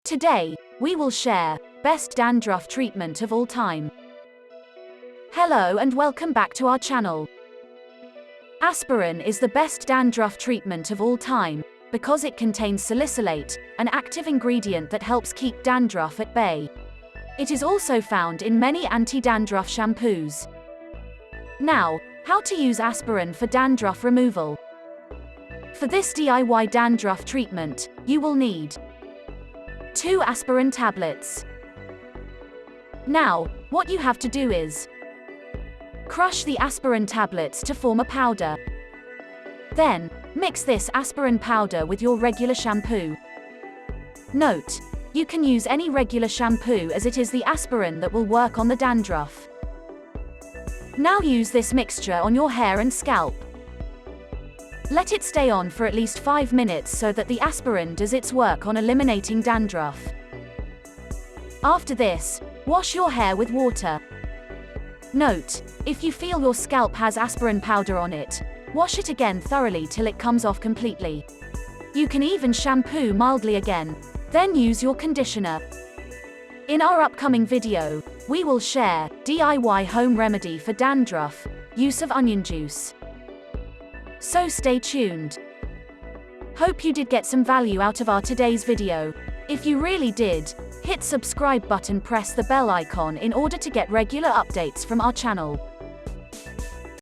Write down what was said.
Today, we will share best dandruff treatment of all time. Hello and welcome back to our channel. Aspirin is the best dandruff treatment of all time because it contains salicylate, an active ingredient that helps keep dandruff at bay. It is also found in many anti-dandruff shampoos. Now, how to use aspirin for dandruff removal. For this DIY dandruff treatment, you will need 2 aspirin tablets. Now, what you have to do is crush the aspirin tablets to form a powder. Then, mix this aspirin powder with your regular shampoo. Note, you can use any regular shampoo as it is the aspirin that will work on the dandruff. Now use this mixture on your hair and scalp. Let it stay on for at least 5 minutes so that the aspirin does its work on eliminating dandruff. After this, wash your hair with water. Note, if you feel your scalp has aspirin powder on it, wash it again thoroughly till it comes off completely. You can even shampoo mildly again, then use your conditioner. In our upcoming video, we will share DIY home remedy for dandruff, use of onion juice. So stay tuned. Hope you did get some value out of our today's video. If you really did, hit subscribe button, press the bell icon in order to get regular updates from our channel.